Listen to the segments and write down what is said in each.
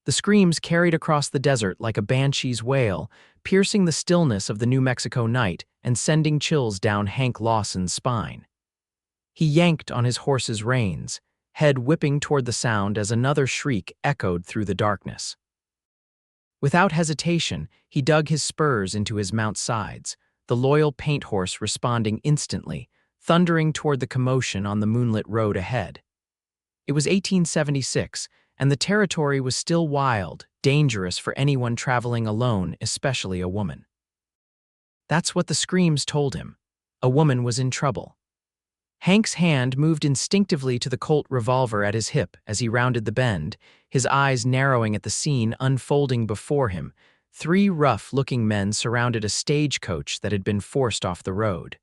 The screams carried across the desert like a banshee's wail, piercing the stillness of the New Mexico night and sending chills down Hank Lawson's spine. He yanked on his horse's reins, head whipping toward the sound as another shriek echoed through the darkness. Without hesitation, he dug his spurs into his mount's sides, the loyal paint horse responding instantly, thundering toward the commotion on the moonlit road ahead. It was 1876, and the territory was still wild, dangerous for anyone traveling alone, especially a woman. That's what the screams told him. A woman was in trouble. Hank's hand moved instinctively to the Colt revolver at his hip as he rounded the bend, his eyes narrowing at the scene unfolding before him. 3 rough-looking men surrounded a stagecoach that had been forced off the road.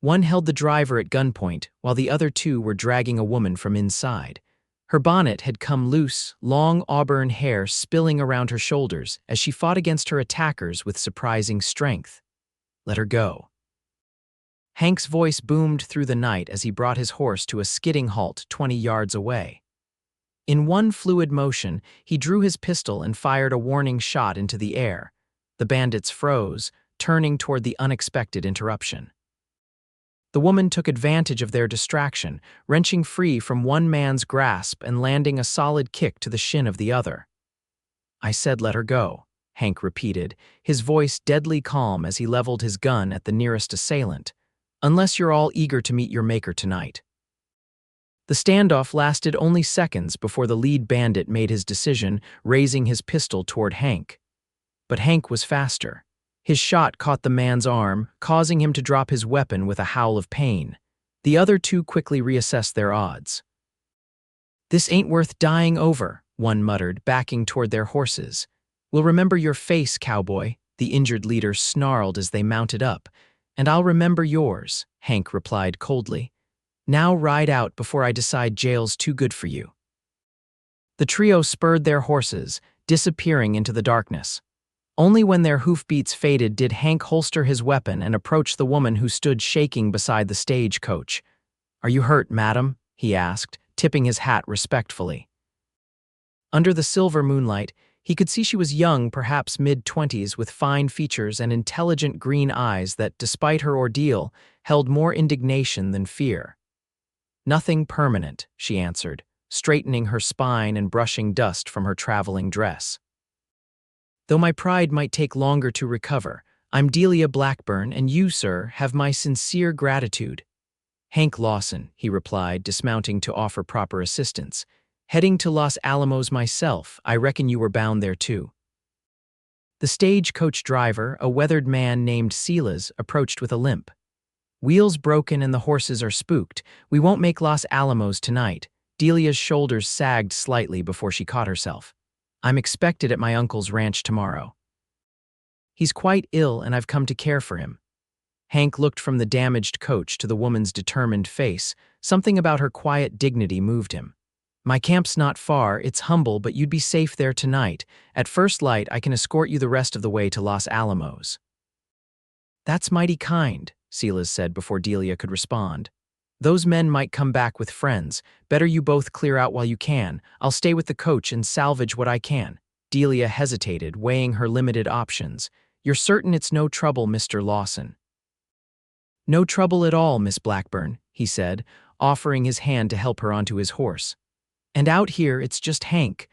One held the driver at gunpoint, while the other 2 were dragging a woman from inside. Her bonnet had come loose, long auburn hair spilling around her shoulders as she fought against her attackers with surprising strength. "Let her go." Hank's voice boomed through the night as he brought his horse to a skidding halt 20 yards away. In one fluid motion, he drew his pistol and fired a warning shot into the air. The bandits froze, turning toward the unexpected interruption. The woman took advantage of their distraction, wrenching free from one man's grasp and landing a solid kick to the shin of the other. "I said let her go," Hank repeated, his voice deadly calm as he leveled his gun at the nearest assailant. "Unless you're all eager to meet your maker tonight." The standoff lasted only seconds before the lead bandit made his decision, raising his pistol toward Hank. But Hank was faster. His shot caught the man's arm, causing him to drop his weapon with a howl of pain. The other 2 quickly reassessed their odds. "This ain't worth dying over," one muttered, backing toward their horses. "We'll remember your face, cowboy," the injured leader snarled as they mounted up. "And I'll remember yours," Hank replied coldly. "Now ride out before I decide jail's too good for you." The trio spurred their horses, disappearing into the darkness. Only when their hoofbeats faded did Hank holster his weapon and approach the woman who stood shaking beside the stagecoach. "Are you hurt, madam?" he asked, tipping his hat respectfully. Under the silver moonlight, he could see she was young, perhaps mid-20s, with fine features and intelligent green eyes that, despite her ordeal, held more indignation than fear. "Nothing permanent," she answered, straightening her spine and brushing dust from her traveling dress. "Though my pride might take longer to recover, I'm Delia Blackburn, and you, sir, have my sincere gratitude." "Hank Lawson," he replied, dismounting to offer proper assistance. "Heading to Los Alamos myself. I reckon you were bound there too." The stagecoach driver, a weathered man named Silas, approached with a limp. "Wheels broken and the horses are spooked. We won't make Los Alamos tonight." Delia's shoulders sagged slightly before she caught herself. "I'm expected at my uncle's ranch tomorrow. He's quite ill and I've come to care for him." Hank looked from the damaged coach to the woman's determined face. Something about her quiet dignity moved him. "My camp's not far, it's humble, but you'd be safe there tonight. At first light, I can escort you the rest of the way to Los Alamos." "That's mighty kind," Silas said before Delia could respond. "Those men might come back with friends. Better you both clear out while you can. I'll stay with the coach and salvage what I can." Delia hesitated, weighing her limited options. "You're certain it's no trouble, Mr. Lawson?" "No trouble at all, Miss Blackburn," he said, offering his hand to help her onto his horse. "And out here, it's just Hank."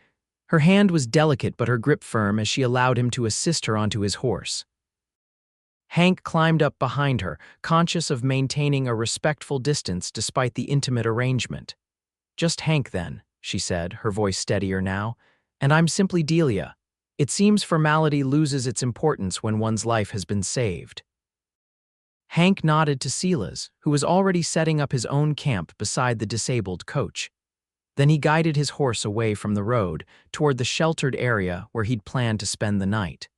Her hand was delicate but her grip firm as she allowed him to assist her onto his horse. Hank climbed up behind her, conscious of maintaining a respectful distance despite the intimate arrangement. "Just Hank, then," she said, her voice steadier now. "And I'm simply Delia. It seems formality loses its importance when one's life has been saved." Hank nodded to Silas, who was already setting up his own camp beside the disabled coach. Then he guided his horse away from the road, toward the sheltered area where he'd planned to spend the night.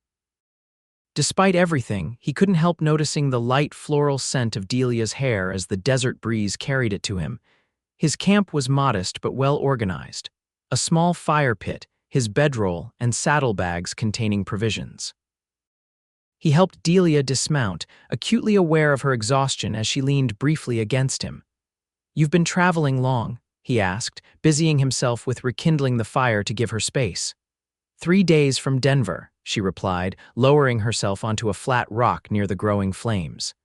Despite everything, he couldn't help noticing the light floral scent of Delia's hair as the desert breeze carried it to him. His camp was modest but well organized. A small fire pit, his bedroll, and saddlebags containing provisions. He helped Delia dismount, acutely aware of her exhaustion as she leaned briefly against him. "You've been traveling long," he asked, busying himself with rekindling the fire to give her space. 3 days from Denver, she replied, lowering herself onto a flat rock near the growing flames.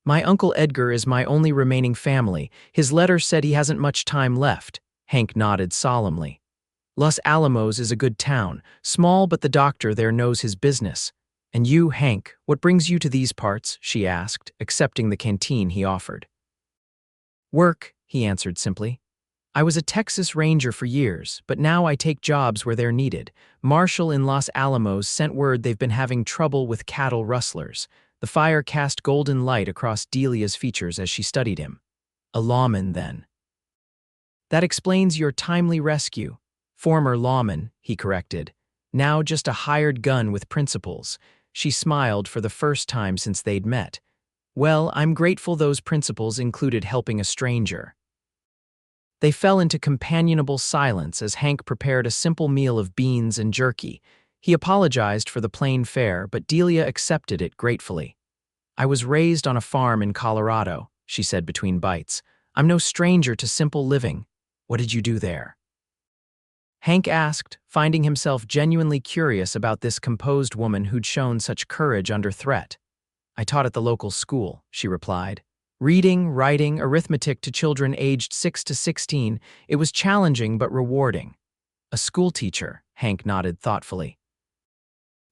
My Uncle Edgar is my only remaining family. His letter said he hasn't much time left. Hank nodded solemnly. Los Alamos is a good town, small, but the doctor there knows his business. And you, Hank, what brings you to these parts? She asked, accepting the canteen he offered. Work, he answered simply. I was a Texas Ranger for years, but now I take jobs where they're needed. Marshall in Los Alamos sent word they've been having trouble with cattle rustlers. The fire cast golden light across Delia's features as she studied him. A lawman, then. That explains your timely rescue. Former lawman, he corrected. Now just a hired gun with principles. She smiled for the first time since they'd met. Well, I'm grateful those principles included helping a stranger. They fell into companionable silence as Hank prepared a simple meal of beans and jerky. He apologized for the plain fare, but Delia accepted it gratefully. I was raised on a farm in Colorado, she said between bites. I'm no stranger to simple living. What did you do there? Hank asked, finding himself genuinely curious about this composed woman who'd shown such courage under threat. I taught at the local school, she replied. Reading, writing, arithmetic to children aged 6 to 16, it was challenging but rewarding. A schoolteacher, Hank nodded thoughtfully.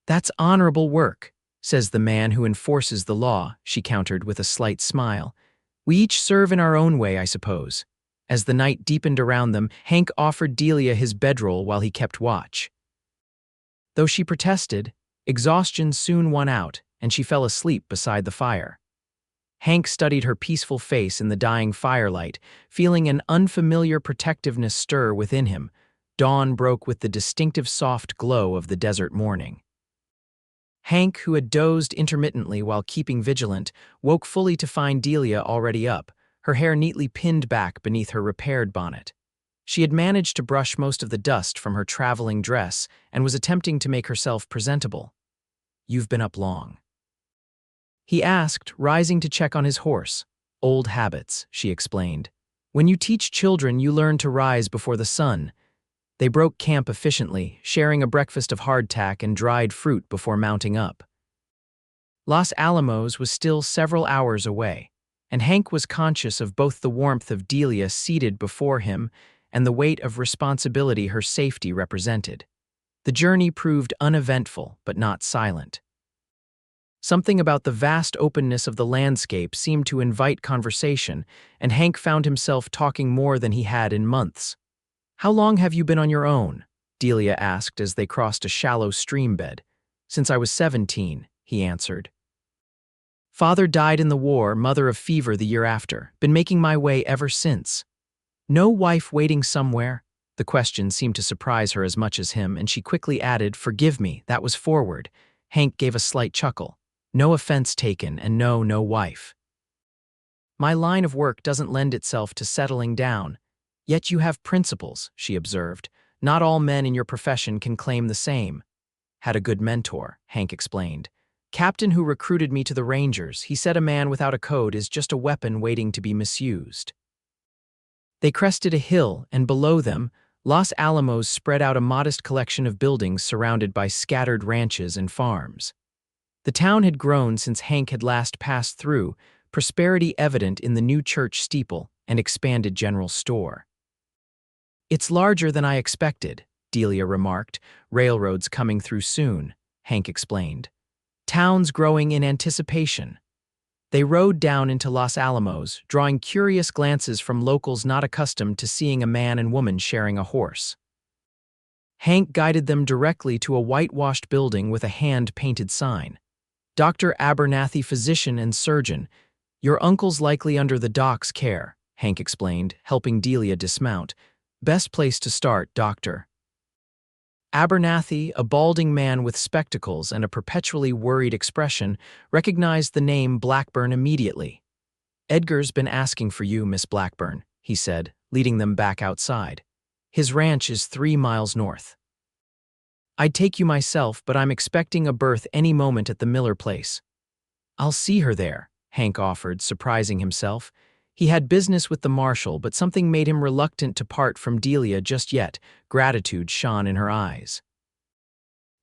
That's honorable work, says the man who enforces the law, she countered with a slight smile. We each serve in our own way, I suppose. As the night deepened around them, Hank offered Delia his bedroll while he kept watch. Though she protested, exhaustion soon won out, and she fell asleep beside the fire. Hank studied her peaceful face in the dying firelight, feeling an unfamiliar protectiveness stir within him. Dawn broke with the distinctive soft glow of the desert morning. Hank, who had dozed intermittently while keeping vigilant, woke fully to find Delia already up, her hair neatly pinned back beneath her repaired bonnet. She had managed to brush most of the dust from her traveling dress and was attempting to make herself presentable. You've been up long. He asked, rising to check on his horse. Old habits, she explained. When you teach children, you learn to rise before the sun. They broke camp efficiently, sharing a breakfast of hardtack and dried fruit before mounting up. Los Alamos was still several hours away, and Hank was conscious of both the warmth of Delia seated before him and the weight of responsibility her safety represented. The journey proved uneventful but not silent. Something about the vast openness of the landscape seemed to invite conversation, and Hank found himself talking more than he had in months. How long have you been on your own? Delia asked as they crossed a shallow stream bed. Since I was 17, he answered. Father died in the war, mother of fever the year after. Been making my way ever since. No wife waiting somewhere? The question seemed to surprise her as much as him, and she quickly added, Forgive me, that was forward. Hank gave a slight chuckle. No offense taken, and no wife. My line of work doesn't lend itself to settling down. Yet you have principles, she observed. Not all men in your profession can claim the same. Had a good mentor, Hank explained. Captain who recruited me to the Rangers, he said a man without a code is just a weapon waiting to be misused. They crested a hill, and below them, Los Alamos spread out a modest collection of buildings surrounded by scattered ranches and farms. The town had grown since Hank had last passed through, prosperity evident in the new church steeple and expanded general store. It's larger than I expected, Delia remarked. Railroads coming through soon, Hank explained. Towns growing in anticipation. They rode down into Los Alamos, drawing curious glances from locals not accustomed to seeing a man and woman sharing a horse. Hank guided them directly to a whitewashed building with a hand-painted sign. Dr. Abernathy, physician and surgeon. Your uncle's likely under the doc's care, Hank explained, helping Delia dismount. Best place to start, doctor. Abernathy, a balding man with spectacles and a perpetually worried expression, recognized the name Blackburn immediately. Edgar's been asking for you, Miss Blackburn, he said, leading them back outside. His ranch is 3 miles north. I'd take you myself, but I'm expecting a berth any moment at the Miller place. I'll see her there, Hank offered, surprising himself. He had business with the marshal, but something made him reluctant to part from Delia just yet. Gratitude shone in her eyes.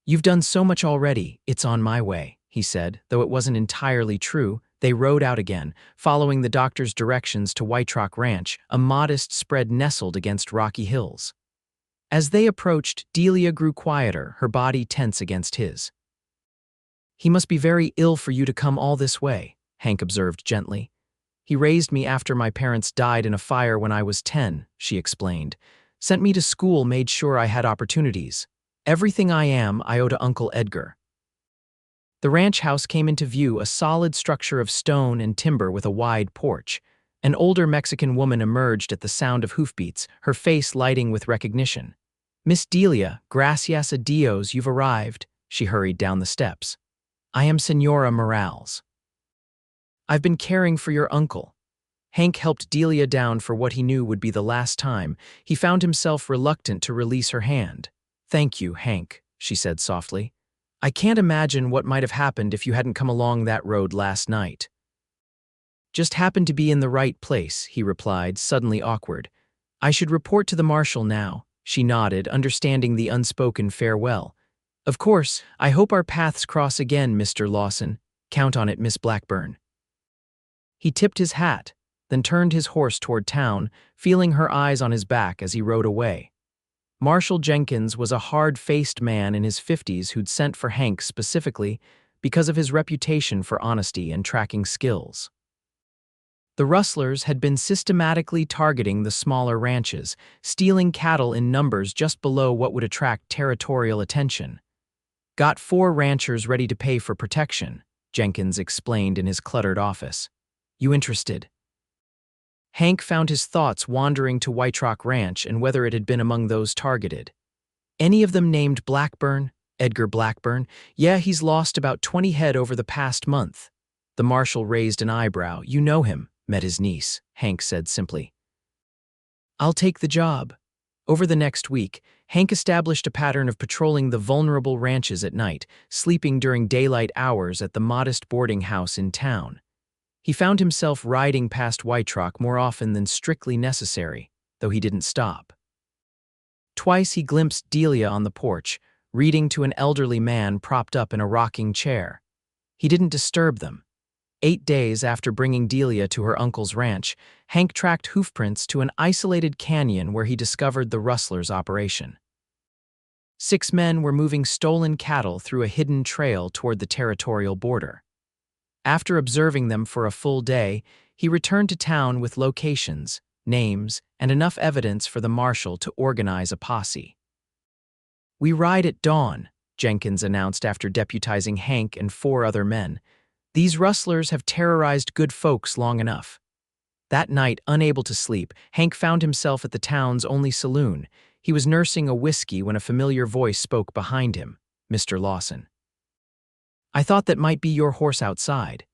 "You've done so much already, it's on my way," he said, though it wasn't entirely true. They rode out again, following the doctor's directions to White Rock Ranch, a modest spread nestled against rocky hills. As they approached, Delia grew quieter, her body tense against his. "He must be very ill for you to come all this way," Hank observed gently. "He raised me after my parents died in a fire when I was 10, she explained. "Sent me to school, made sure I had opportunities. Everything I am, I owe to Uncle Edgar." The ranch house came into view, a solid structure of stone and timber with a wide porch. An older Mexican woman emerged at the sound of hoofbeats, her face lighting with recognition. "Miss Delia, gracias a Dios, you've arrived," she hurried down the steps. "I am Senora Morales. I've been caring for your uncle." Hank helped Delia down for what he knew would be the last time. He found himself reluctant to release her hand. "Thank you, Hank," she said softly. "I can't imagine what might have happened if you hadn't come along that road last night." "Just happened to be in the right place," he replied, suddenly awkward. "I should report to the marshal now." She nodded, understanding the unspoken farewell. "Of course, I hope our paths cross again, Mr. Lawson. Count on it, Miss Blackburn." He tipped his hat, then turned his horse toward town, feeling her eyes on his back as he rode away. Marshal Jenkins was a hard-faced man in his 50s who'd sent for Hank specifically because of his reputation for honesty and tracking skills. The rustlers had been systematically targeting the smaller ranches, stealing cattle in numbers just below what would attract territorial attention. "Got 4 ranchers ready to pay for protection," Jenkins explained in his cluttered office. "You interested?" Hank found his thoughts wandering to White Rock Ranch and whether it had been among those targeted. "Any of them named Blackburn? Edgar Blackburn? Yeah, he's lost about 20 head over the past month." The marshal raised an eyebrow. "You know him," met his niece, Hank said simply. "I'll take the job." Over the next week, Hank established a pattern of patrolling the vulnerable ranches at night, sleeping during daylight hours at the modest boarding house in town. He found himself riding past White Rock more often than strictly necessary, though he didn't stop. Twice he glimpsed Delia on the porch, reading to an elderly man propped up in a rocking chair. He didn't disturb them. 8 days after bringing Delia to her uncle's ranch, Hank tracked hoofprints to an isolated canyon where he discovered the rustlers' operation. 6 men were moving stolen cattle through a hidden trail toward the territorial border. After observing them for a full day, he returned to town with locations, names, and enough evidence for the marshal to organize a posse. "We ride at dawn," Jenkins announced after deputizing Hank and 4 other men. "These rustlers have terrorized good folks long enough." That night, unable to sleep, Hank found himself at the town's only saloon. He was nursing a whiskey when a familiar voice spoke behind him. "Mr. Lawson. I thought that might be your horse outside."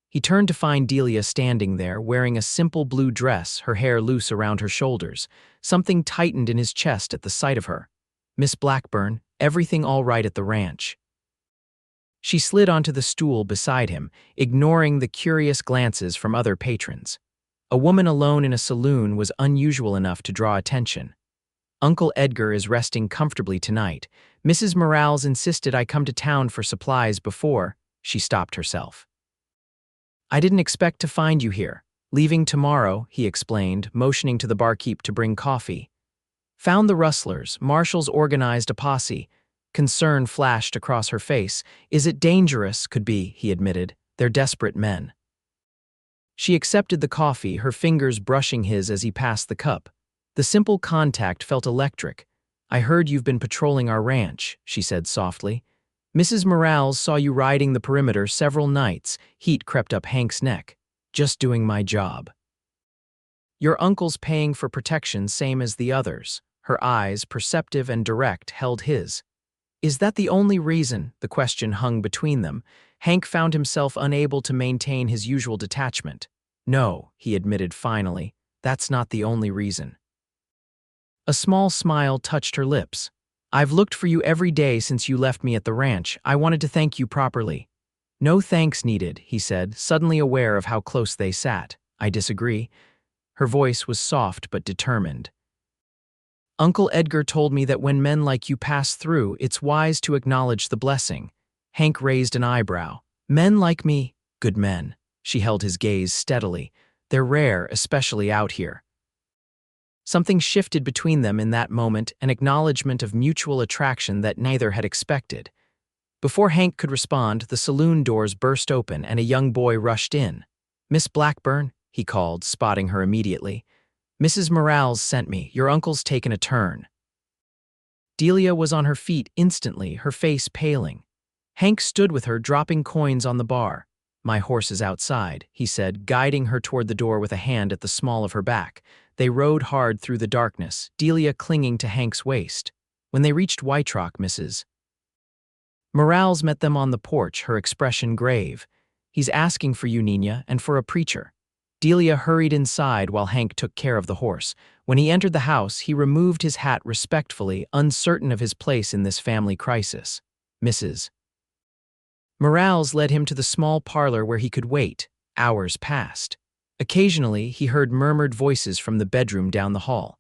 He turned to find Delia standing there, wearing a simple blue dress, her hair loose around her shoulders. Something tightened in his chest at the sight of her. "Miss Blackburn, everything all right at the ranch?" She slid onto the stool beside him, ignoring the curious glances from other patrons. A woman alone in a saloon was unusual enough to draw attention. "Uncle Edgar is resting comfortably tonight. Mrs. Morales insisted I come to town for supplies before." She stopped herself. "I didn't expect to find you here. Leaving tomorrow," he explained, motioning to the barkeep to bring coffee. "Found the rustlers. Marshals organized a posse." Concern flashed across her face. "Is it dangerous?" "Could be," he admitted. "They're desperate men." She accepted the coffee, her fingers brushing his as he passed the cup. The simple contact felt electric. "I heard you've been patrolling our ranch," she said softly. "Mrs. Morales saw you riding the perimeter several nights." Heat crept up Hank's neck. "Just doing my job." "Your uncle's paying for protection same as the others." Her eyes, perceptive and direct, held his. "Is that the only reason?" The question hung between them. Hank found himself unable to maintain his usual detachment. "No," he admitted finally, "that's not the only reason." A small smile touched her lips. "I've looked for you every day since you left me at the ranch. I wanted to thank you properly." "No thanks needed," he said, suddenly aware of how close they sat. "I disagree. Her voice was soft but determined. Uncle Edgar told me that when men like you pass through, it's wise to acknowledge the blessing. Hank raised an eyebrow. Men like me? Good men. She held his gaze steadily. They're rare, especially out here. Something shifted between them in that moment, an acknowledgement of mutual attraction that neither had expected. Before Hank could respond, the saloon doors burst open and a young boy rushed in. "Miss Blackburn," he called, spotting her immediately. "Mrs. Morales sent me. Your uncle's taken a turn." Delia was on her feet instantly, her face paling. Hank stood with her, dropping coins on the bar. "My horse is outside," he said, guiding her toward the door with a hand at the small of her back. They rode hard through the darkness, Delia clinging to Hank's waist. When they reached White Rock, Mrs. Morales met them on the porch, her expression grave. "He's asking for you, Nina, and for a preacher." Delia hurried inside while Hank took care of the horse. When he entered the house, he removed his hat respectfully, uncertain of his place in this family crisis. Mrs. Morales led him to the small parlor where he could wait. Hours passed. Occasionally, he heard murmured voices from the bedroom down the hall.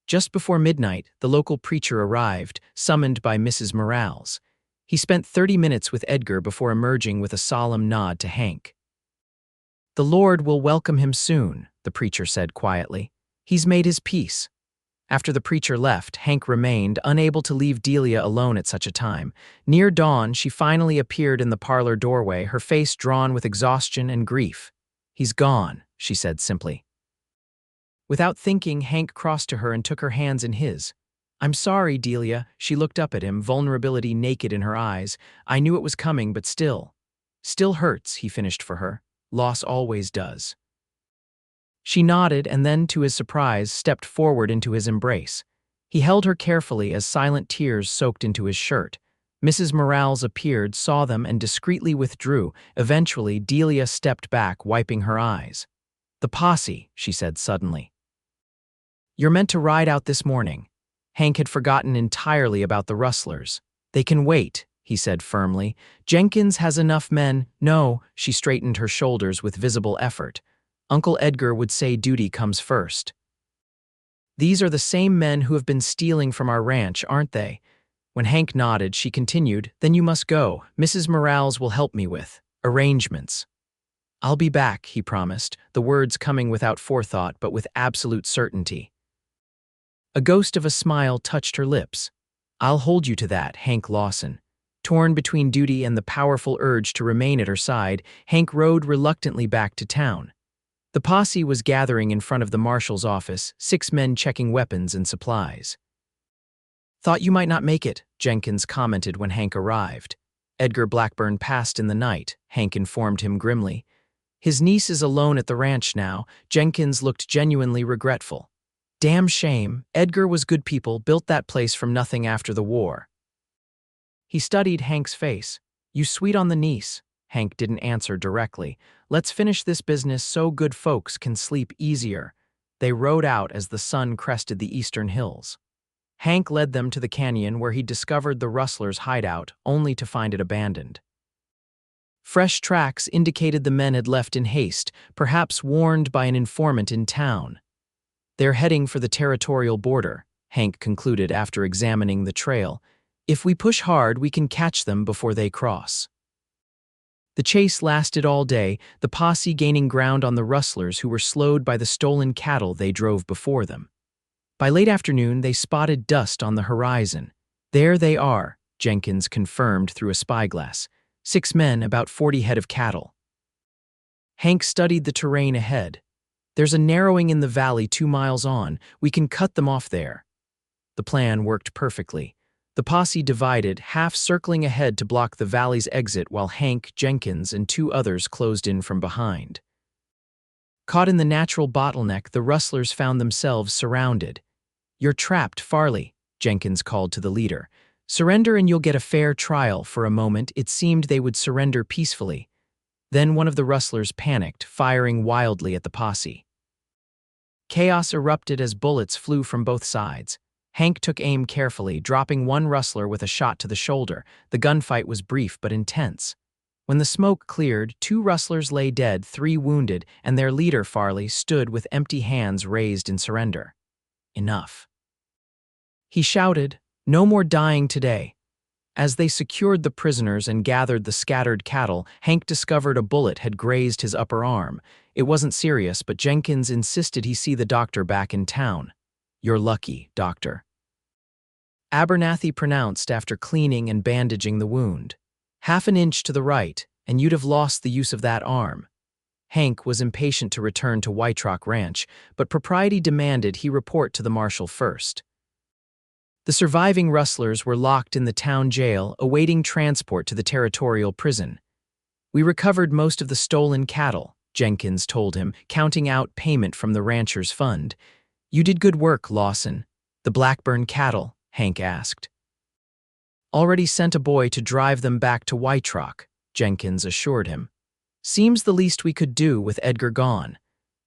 Just before midnight, the local preacher arrived, summoned by Mrs. Morales. He spent 30 minutes with Edgar before emerging with a solemn nod to Hank. "The Lord will welcome him soon," the preacher said quietly. "He's made his peace." After the preacher left, Hank remained, unable to leave Delia alone at such a time. Near dawn, she finally appeared in the parlor doorway, her face drawn with exhaustion and grief. "He's gone," she said simply. Without thinking, Hank crossed to her and took her hands in his. "I'm sorry, Delia." She looked up at him, vulnerability naked in her eyes. "I knew it was coming, but still." "Still hurts," he finished for her. "Loss always does." She nodded and then, to his surprise, stepped forward into his embrace. He held her carefully as silent tears soaked into his shirt. Mrs. Morales appeared, saw them, and discreetly withdrew. Eventually, Delia stepped back, wiping her eyes. "The posse," she said suddenly. "You're meant to ride out this morning." Hank had forgotten entirely about the rustlers. "They can wait," he said firmly. "Jenkins has enough men." "No," she straightened her shoulders with visible effort. "Uncle Edgar would say duty comes first." "These are the same men who have been stealing from our ranch, aren't they?" When Hank nodded, she continued, "Then you must go. Mrs. Morales will help me with arrangements." "I'll be back," he promised, the words coming without forethought but with absolute certainty. A ghost of a smile touched her lips. "I'll hold you to that, Hank Lawson." Torn between duty and the powerful urge to remain at her side, Hank rode reluctantly back to town. The posse was gathering in front of the marshal's office, 6 men checking weapons and supplies. "Thought you might not make it," Jenkins commented when Hank arrived. "Edgar Blackburn passed in the night," Hank informed him grimly. "His niece is alone at the ranch now." Jenkins looked genuinely regretful. "Damn shame. Edgar was good people, built that place from nothing after the war." He studied Hank's face. "You sweet on the niece." Hank didn't answer directly. "Let's finish this business so good folks can sleep easier." They rode out as the sun crested the eastern hills. Hank led them to the canyon where he discovered the rustlers' hideout, only to find it abandoned. Fresh tracks indicated the men had left in haste, perhaps warned by an informant in town. "They're heading for the territorial border," Hank concluded after examining the trail. "If we push hard, we can catch them before they cross." The chase lasted all day, the posse gaining ground on the rustlers who were slowed by the stolen cattle they drove before them. By late afternoon, they spotted dust on the horizon. "There they are," Jenkins confirmed through a spyglass. 6 men, about 40 head of cattle. Hank studied the terrain ahead. "There's a narrowing in the valley 2 miles on. We can cut them off there." The plan worked perfectly. The posse divided, half circling ahead to block the valley's exit while Hank, Jenkins, and 2 others closed in from behind. Caught in the natural bottleneck, the rustlers found themselves surrounded. "You're trapped, Farley," Jenkins called to the leader. "Surrender and you'll get a fair trial." For a moment, it seemed they would surrender peacefully. Then one of the rustlers panicked, firing wildly at the posse. Chaos erupted as bullets flew from both sides. Hank took aim carefully, dropping one rustler with a shot to the shoulder. The gunfight was brief but intense. When the smoke cleared, 2 rustlers lay dead, 3 wounded, and their leader, Farley, stood with empty hands raised in surrender. Enough. He shouted, "No more dying today." As they secured the prisoners and gathered the scattered cattle, Hank discovered a bullet had grazed his upper arm. It wasn't serious, but Jenkins insisted he see the doctor back in town. "You're lucky, doctor," Abernathy pronounced after cleaning and bandaging the wound. "Half an inch to the right, and you'd have lost the use of that arm." Hank was impatient to return to White Rock Ranch, but propriety demanded he report to the marshal first. The surviving rustlers were locked in the town jail, awaiting transport to the territorial prison. "We recovered most of the stolen cattle," Jenkins told him, counting out payment from the rancher's fund. "You did good work, Lawson." "The Blackburn cattle?" Hank asked. "Already sent a boy to drive them back to White Rock," Jenkins assured him. "Seems the least we could do with Edgar gone."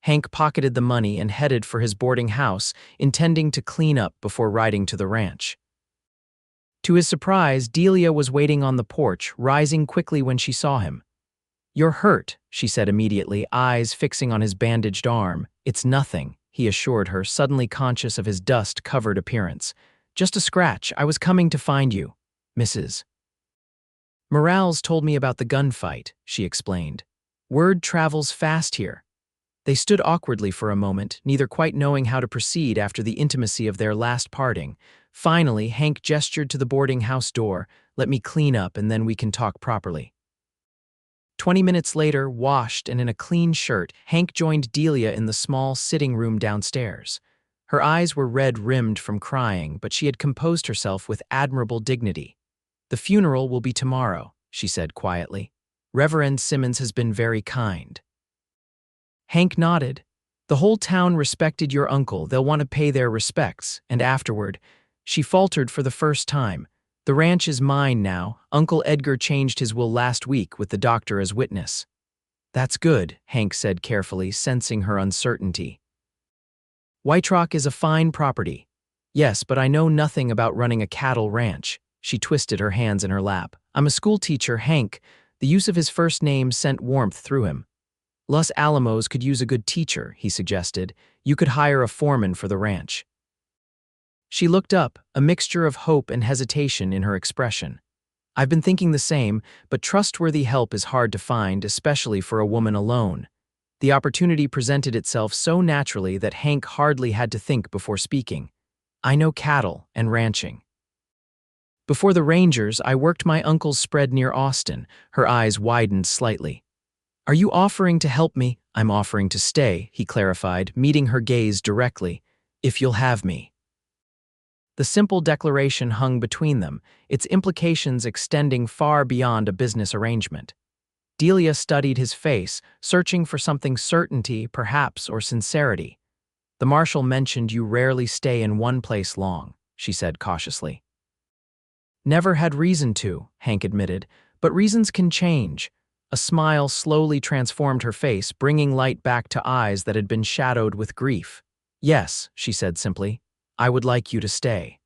Hank pocketed the money and headed for his boarding house, intending to clean up before riding to the ranch. To his surprise, Delia was waiting on the porch, rising quickly when she saw him. "You're hurt," she said immediately, eyes fixing on his bandaged arm. "It's nothing," he assured her, suddenly conscious of his dust-covered appearance. "Just a scratch. I was coming to find you, Mrs. Morales told me about the gunfight," she explained. "Word travels fast here." They stood awkwardly for a moment, neither quite knowing how to proceed after the intimacy of their last parting. Finally, Hank gestured to the boarding house door. "Let me clean up and then we can talk properly." 20 minutes later, washed and in a clean shirt, Hank joined Delia in the small sitting room downstairs. Her eyes were red-rimmed from crying, but she had composed herself with admirable dignity. "The funeral will be tomorrow," she said quietly. "Reverend Simmons has been very kind." Hank nodded. "The whole town respected your uncle. They'll want to pay their respects. And afterward," she faltered for the first time, "the ranch is mine now. Uncle Edgar changed his will last week with the doctor as witness." "That's good," Hank said carefully, sensing her uncertainty. "White Rock is a fine property." "Yes, but I know nothing about running a cattle ranch." She twisted her hands in her lap. "I'm a schoolteacher, Hank." The use of his first name sent warmth through him. "Los Alamos could use a good teacher," he suggested. "You could hire a foreman for the ranch." She looked up, a mixture of hope and hesitation in her expression. "I've been thinking the same, but trustworthy help is hard to find, especially for a woman alone." The opportunity presented itself so naturally that Hank hardly had to think before speaking. "I know cattle and ranching. Before the Rangers, I worked my uncle's spread near Austin." Her eyes widened slightly. "Are you offering to help me?" "I'm offering to stay," he clarified, meeting her gaze directly. "If you'll have me." The simple declaration hung between them, its implications extending far beyond a business arrangement. Delia studied his face, searching for something certainty, perhaps, or sincerity. "The marshal mentioned you rarely stay in one place long," she said cautiously. "Never had reason to," Hank admitted, "but reasons can change." A smile slowly transformed her face, bringing light back to eyes that had been shadowed with grief. "Yes," she said simply, "I would like you to stay."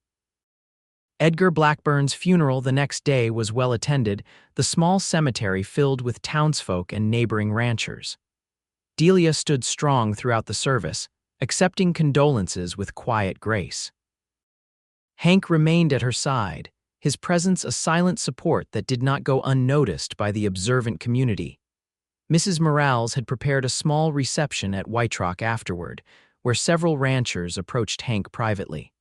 Edgar Blackburn's funeral the next day was well attended, the small cemetery filled with townsfolk and neighboring ranchers. Delia stood strong throughout the service, accepting condolences with quiet grace. Hank remained at her side, his presence a silent support that did not go unnoticed by the observant community. Mrs. Morales had prepared a small reception at White Rock afterward, where several ranchers approached Hank privately.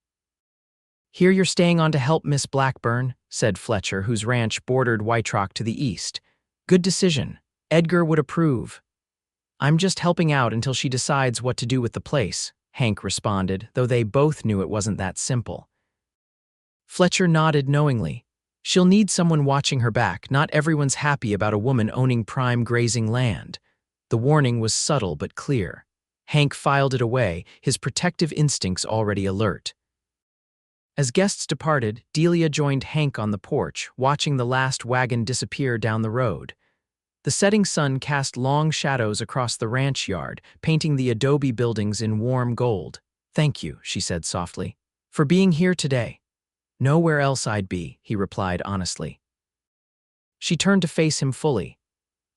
"Here you're staying on to help Miss Blackburn," said Fletcher, whose ranch bordered White Rock to the east. "Good decision. Edgar would approve." "I'm just helping out until she decides what to do with the place," Hank responded, though they both knew it wasn't that simple. Fletcher nodded knowingly. "She'll need someone watching her back. Not everyone's happy about a woman owning prime grazing land." The warning was subtle but clear. Hank filed it away, his protective instincts already alert. As guests departed, Delia joined Hank on the porch, watching the last wagon disappear down the road. The setting sun cast long shadows across the ranch yard, painting the adobe buildings in warm gold. "Thank you," she said softly, "for being here today." "Nowhere else I'd be," he replied honestly. She turned to face him fully.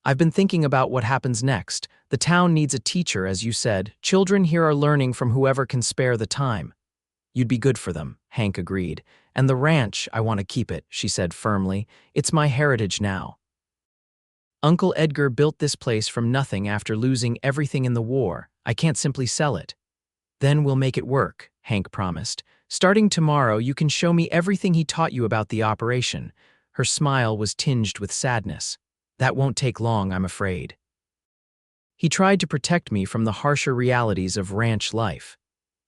I've been thinking about what happens next. The town needs a teacher, as you said. Children here are learning from whoever can spare the time. You'd be good for them, Hank agreed. And the ranch, I want to keep it, she said firmly. It's my heritage now. Uncle Edgar built this place from nothing after losing everything in the war. I can't simply sell it. Then we'll make it work, Hank promised. Starting tomorrow, you can show me everything he taught you about the operation. Her smile was tinged with sadness. That won't take long, I'm afraid. He tried to protect me from the harsher realities of ranch life.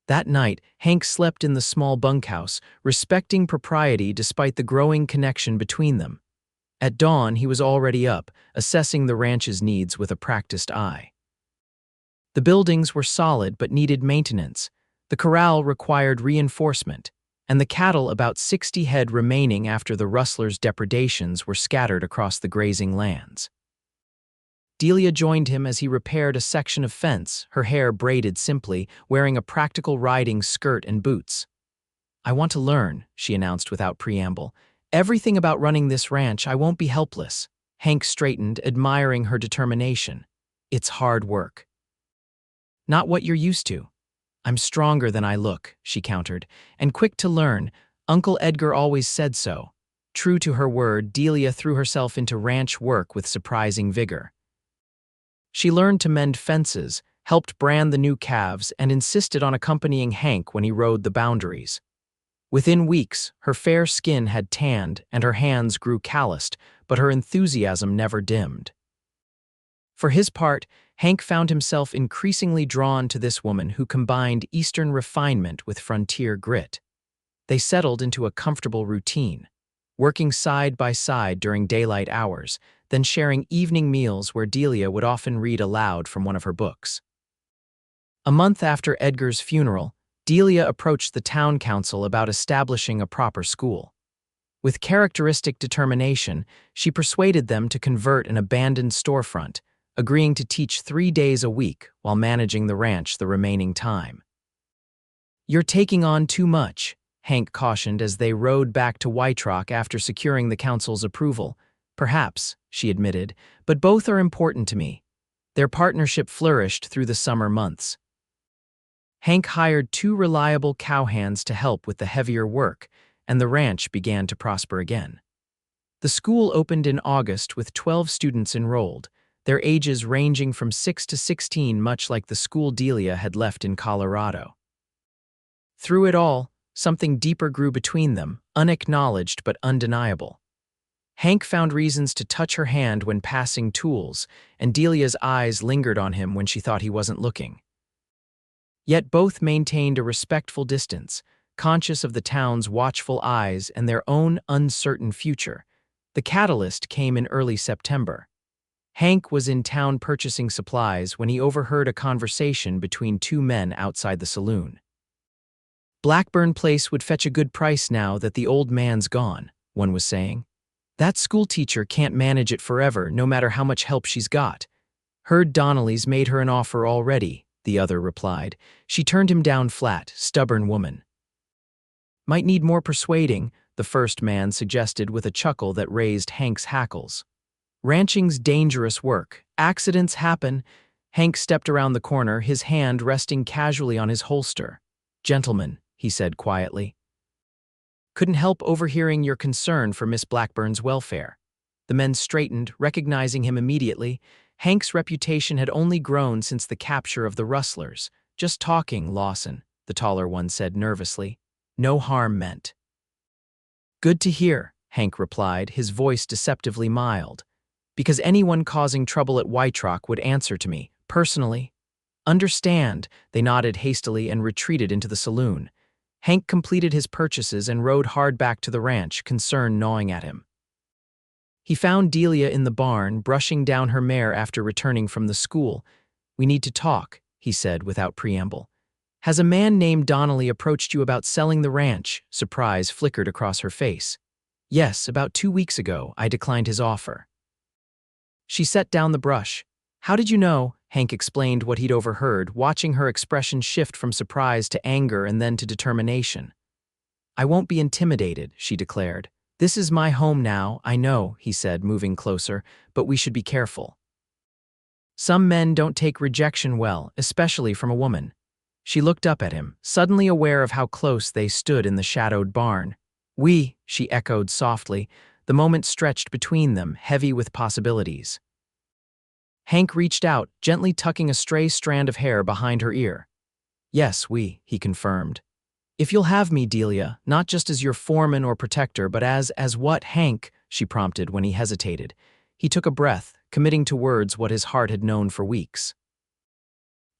That night, Hank slept in the small bunkhouse, respecting propriety despite the growing connection between them. At dawn, he was already up, assessing the ranch's needs with a practiced eye. The buildings were solid but needed maintenance. The corral required reinforcement, and the cattle, about 60 head remaining after the rustlers' depredations, were scattered across the grazing lands. Delia joined him as he repaired a section of fence, her hair braided simply, wearing a practical riding skirt and boots. I want to learn, she announced without preamble. Everything about running this ranch. I won't be helpless. Hank straightened, admiring her determination. It's hard work. Not what you're used to. I'm stronger than I look, she countered, and quick to learn. Uncle Edgar always said so. True to her word, Delia threw herself into ranch work with surprising vigor. She learned to mend fences, helped brand the new calves, and insisted on accompanying Hank when he rode the boundaries. Within weeks, her fair skin had tanned and her hands grew calloused, but her enthusiasm never dimmed. For his part, Hank found himself increasingly drawn to this woman who combined Eastern refinement with frontier grit. They settled into a comfortable routine, working side by side during daylight hours, then sharing evening meals where Delia would often read aloud from one of her books. A month after Edgar's funeral, Delia approached the town council about establishing a proper school. With characteristic determination, she persuaded them to convert an abandoned storefront, agreeing to teach 3 days a week while managing the ranch the remaining time. You're taking on too much, Hank cautioned as they rode back to White Rock after securing the council's approval. Perhaps, she admitted, but both are important to me. Their partnership flourished through the summer months. Hank hired 2 reliable cowhands to help with the heavier work, and the ranch began to prosper again. The school opened in August with 12 students enrolled, their ages ranging from 6 to 16, much like the school Delia had left in Colorado. Through it all, something deeper grew between them, unacknowledged but undeniable. Hank found reasons to touch her hand when passing tools, and Delia's eyes lingered on him when she thought he wasn't looking. Yet both maintained a respectful distance, conscious of the town's watchful eyes and their own uncertain future. The catalyst came in early September. Hank was in town purchasing supplies when he overheard a conversation between 2 men outside the saloon. Blackburn Place would fetch a good price now that the old man's gone, one was saying. That schoolteacher can't manage it forever, no matter how much help she's got. Heard Donnelly's made her an offer already, the other replied. She turned him down flat, stubborn woman. Might need more persuading, the first man suggested with a chuckle that raised Hank's hackles. Ranching's dangerous work. Accidents happen. Hank stepped around the corner, his hand resting casually on his holster. Gentlemen, he said quietly. Couldn't help overhearing your concern for Miss Blackburn's welfare. The men straightened, recognizing him immediately. Hank's reputation had only grown since the capture of the rustlers. Just talking, Lawson, the taller one said nervously. No harm meant. Good to hear, Hank replied, his voice deceptively mild. Because anyone causing trouble at White Rock would answer to me, personally. Understand, they nodded hastily and retreated into the saloon. Hank completed his purchases and rode hard back to the ranch, concern gnawing at him. He found Delia in the barn, brushing down her mare after returning from the school. We need to talk, he said without preamble. Has a man named Donnelly approached you about selling the ranch? Surprise flickered across her face. Yes, about 2 weeks ago, I declined his offer. She set down the brush. How did you know? Hank explained what he'd overheard, watching her expression shift from surprise to anger and then to determination. I won't be intimidated, she declared. This is my home now, I know, he said, moving closer, but we should be careful. Some men don't take rejection well, especially from a woman. She looked up at him, suddenly aware of how close they stood in the shadowed barn. We, she echoed softly, the moment stretched between them, heavy with possibilities. Hank reached out, gently tucking a stray strand of hair behind her ear. Yes, we, he confirmed. If you'll have me, Delia, not just as your foreman or protector, but as what, Hank, she prompted when he hesitated. He took a breath, committing to words what his heart had known for weeks.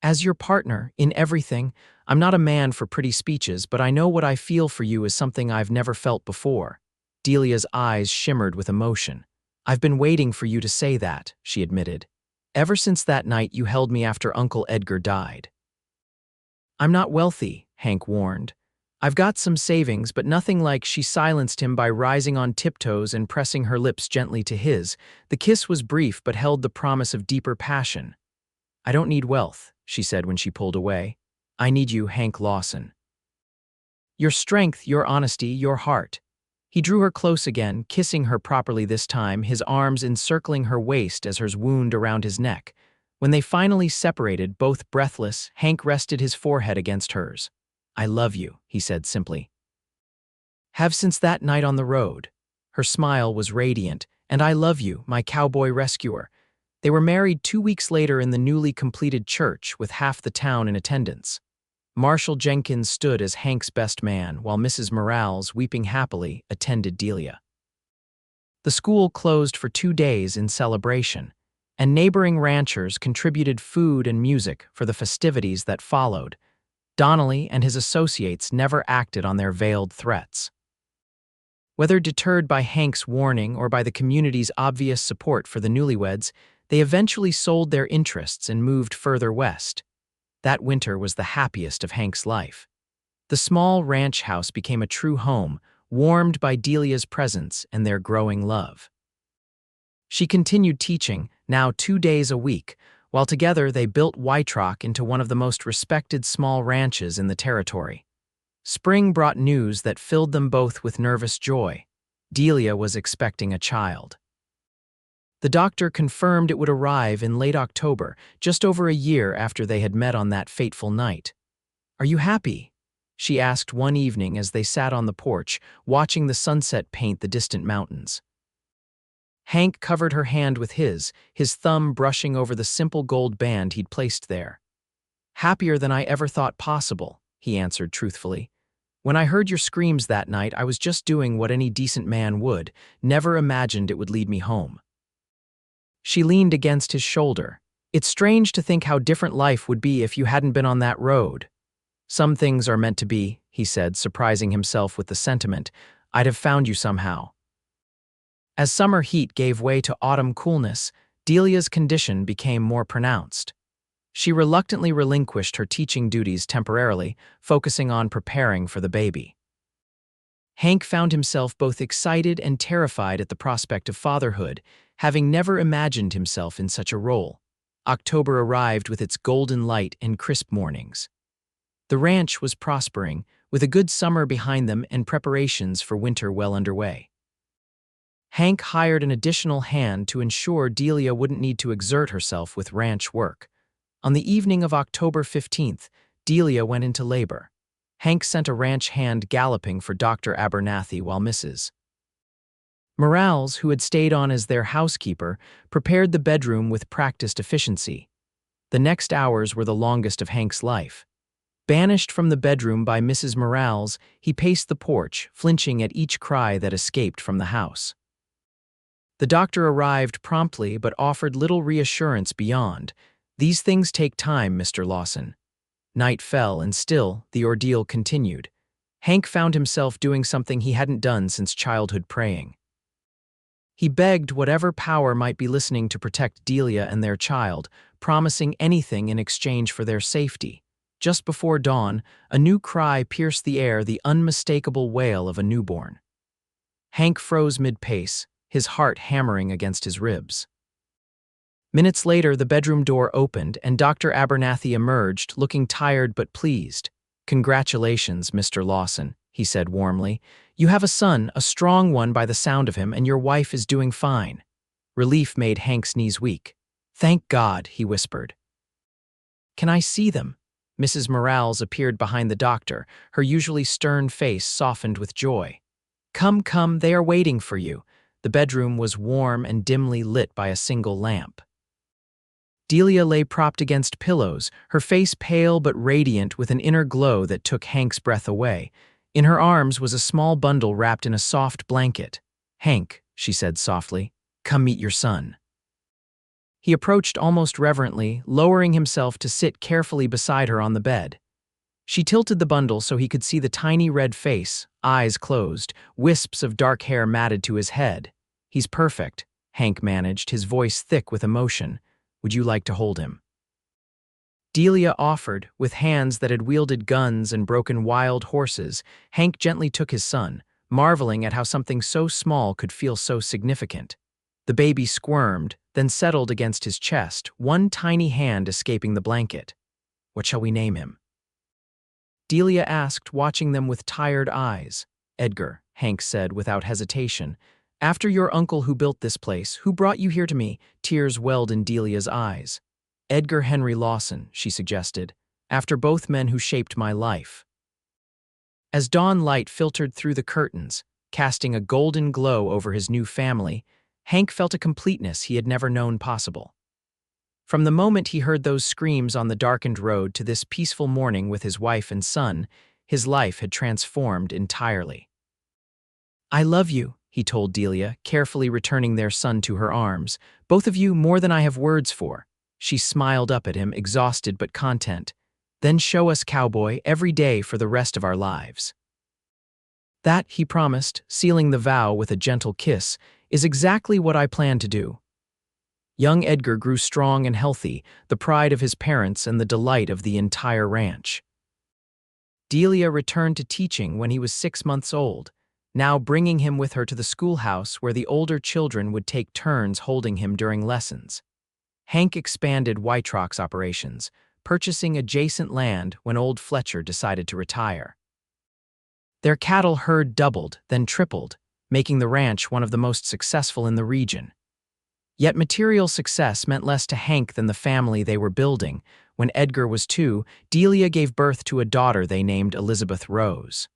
As your partner, in everything, I'm not a man for pretty speeches, but I know what I feel for you is something I've never felt before. Delia's eyes shimmered with emotion. I've been waiting for you to say that, she admitted. Ever since that night you held me after Uncle Edgar died. I'm not wealthy, Hank warned. I've got some savings, but nothing like. She silenced him by rising on tiptoes and pressing her lips gently to his. The kiss was brief but held the promise of deeper passion. I don't need wealth, she said when she pulled away. I need you, Hank Lawson. Your strength, your honesty, your heart. He drew her close again, kissing her properly this time, his arms encircling her waist as hers wound around his neck. When they finally separated, both breathless, Hank rested his forehead against hers. I love you, he said simply. Have since that night on the road. Her smile was radiant. And I love you, my cowboy rescuer. They were married 2 weeks later in the newly completed church with half the town in attendance. Marshal Jenkins stood as Hank's best man, while Mrs. Morales, weeping happily, attended Delia. The school closed for 2 days in celebration, and neighboring ranchers contributed food and music for the festivities that followed. Donnelly and his associates never acted on their veiled threats. Whether deterred by Hank's warning or by the community's obvious support for the newlyweds, they eventually sold their interests and moved further west. That winter was the happiest of Hank's life. The small ranch house became a true home, warmed by Delia's presence and their growing love. She continued teaching, now 2 days a week, while together they built White Rock into one of the most respected small ranches in the territory. Spring brought news that filled them both with nervous joy. Delia was expecting a child. The doctor confirmed it would arrive in late October, just over a year after they had met on that fateful night. Are you happy? She asked one evening as they sat on the porch, watching the sunset paint the distant mountains. Hank covered her hand with his thumb brushing over the simple gold band he'd placed there. Happier than I ever thought possible, he answered truthfully. When I heard your screams that night, I was just doing what any decent man would, never imagined it would lead me home. She leaned against his shoulder. It's strange to think how different life would be if you hadn't been on that road. Some things are meant to be, he said, surprising himself with the sentiment. I'd have found you somehow. As summer heat gave way to autumn coolness, Delia's condition became more pronounced. She reluctantly relinquished her teaching duties temporarily, focusing on preparing for the baby. Hank found himself both excited and terrified at the prospect of fatherhood, having never imagined himself in such a role. October arrived with its golden light and crisp mornings. The ranch was prospering, with a good summer behind them and preparations for winter well underway. Hank hired an additional hand to ensure Delia wouldn't need to exert herself with ranch work. On the evening of October 15th, Delia went into labor. Hank sent a ranch hand galloping for Dr. Abernathy while Mrs. Morales, who had stayed on as their housekeeper, prepared the bedroom with practiced efficiency. The next hours were the longest of Hank's life. Banished from the bedroom by Mrs. Morales, he paced the porch, flinching at each cry that escaped from the house. The doctor arrived promptly but offered little reassurance beyond. These things take time, Mr. Lawson. Night fell, and still, the ordeal continued. Hank found himself doing something he hadn't done since childhood, praying. He begged whatever power might be listening to protect Delia and their child, promising anything in exchange for their safety. Just before dawn, a new cry pierced the air, the unmistakable wail of a newborn. Hank froze mid-pace, his heart hammering against his ribs. Minutes later, the bedroom door opened, and Dr. Abernathy emerged, looking tired but pleased. Congratulations, Mr. Lawson, he said warmly. You have a son, a strong one by the sound of him, and your wife is doing fine. Relief made Hank's knees weak. "Thank God," he whispered. "Can I see them?" Mrs. Morales appeared behind the doctor, her usually stern face softened with joy. "Come, come, they are waiting for you." The bedroom was warm and dimly lit by a single lamp. Delia lay propped against pillows, her face pale but radiant with an inner glow that took Hank's breath away. In her arms was a small bundle wrapped in a soft blanket. "Hank," she said softly, "come meet your son." He approached almost reverently, lowering himself to sit carefully beside her on the bed. She tilted the bundle so he could see the tiny red face, eyes closed, wisps of dark hair matted to his head. "He's perfect," Hank managed, his voice thick with emotion. "Would you like to hold him?" Delia offered, with hands that had wielded guns and broken wild horses. Hank gently took his son, marveling at how something so small could feel so significant. The baby squirmed, then settled against his chest, one tiny hand escaping the blanket. "What shall we name him?" Delia asked, watching them with tired eyes. "Edgar," Hank said without hesitation. "After your uncle who built this place, who brought you here to me?" Tears welled in Delia's eyes. "Edgar Henry Lawson," she suggested, "after both men who shaped my life." As dawn light filtered through the curtains, casting a golden glow over his new family, Hank felt a completeness he had never known possible. From the moment he heard those screams on the darkened road to this peaceful morning with his wife and son, his life had transformed entirely. "I love you," he told Delia, carefully returning their son to her arms. "Both of you more than I have words for." She smiled up at him, exhausted but content. "Then show us Cowboy every day for the rest of our lives." "That," he promised, sealing the vow with a gentle kiss, "is exactly what I plan to do." Young Edgar grew strong and healthy, the pride of his parents and the delight of the entire ranch. Delia returned to teaching when he was 6 months old, now bringing him with her to the schoolhouse where the older children would take turns holding him during lessons. Hank expanded Whitrock's operations, purchasing adjacent land when old Fletcher decided to retire. Their cattle herd doubled, then tripled, making the ranch one of the most successful in the region. Yet material success meant less to Hank than the family they were building. When Edgar was 2, Delia gave birth to a daughter they named Elizabeth Rose.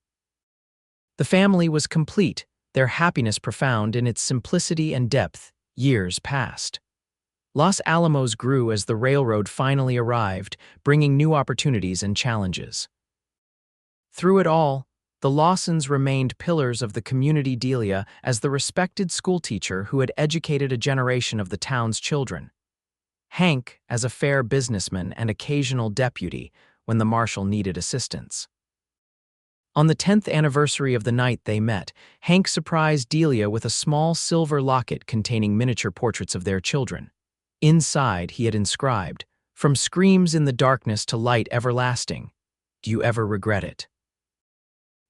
The family was complete, their happiness profound in its simplicity and depth. Years passed. Los Alamos grew as the railroad finally arrived, bringing new opportunities and challenges. Through it all, the Lawsons remained pillars of the community. Delia as the respected schoolteacher who had educated a generation of the town's children. Hank as a fair businessman and occasional deputy when the marshal needed assistance. On the 10th anniversary of the night they met, Hank surprised Delia with a small silver locket containing miniature portraits of their children. Inside, he had inscribed, "From screams in the darkness to light everlasting. Do you ever regret it?"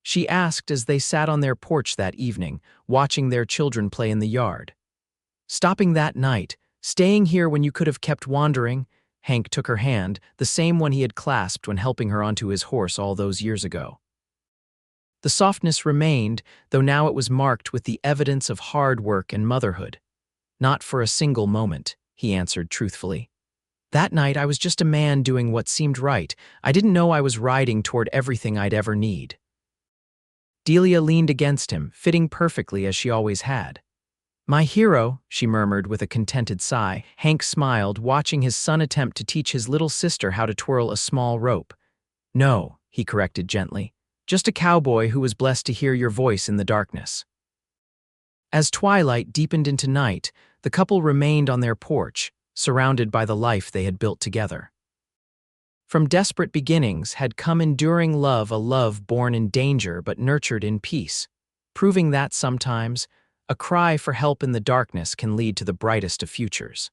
She asked as they sat on their porch that evening, watching their children play in the yard. "Stopping that night, staying here when you could have kept wandering." Hank took her hand, the same one he had clasped when helping her onto his horse all those years ago. The softness remained, though now it was marked with the evidence of hard work and motherhood. "Not for a single moment," he answered truthfully. "That night I was just a man doing what seemed right. I didn't know I was riding toward everything I'd ever need." Delia leaned against him, fitting perfectly as she always had. "My hero," she murmured with a contented sigh. Hank smiled, watching his son attempt to teach his little sister how to twirl a small rope. "No," he corrected gently, "just a cowboy who was blessed to hear your voice in the darkness." As twilight deepened into night, the couple remained on their porch, surrounded by the life they had built together. From desperate beginnings had come enduring love, a love born in danger but nurtured in peace, proving that sometimes a cry for help in the darkness can lead to the brightest of futures.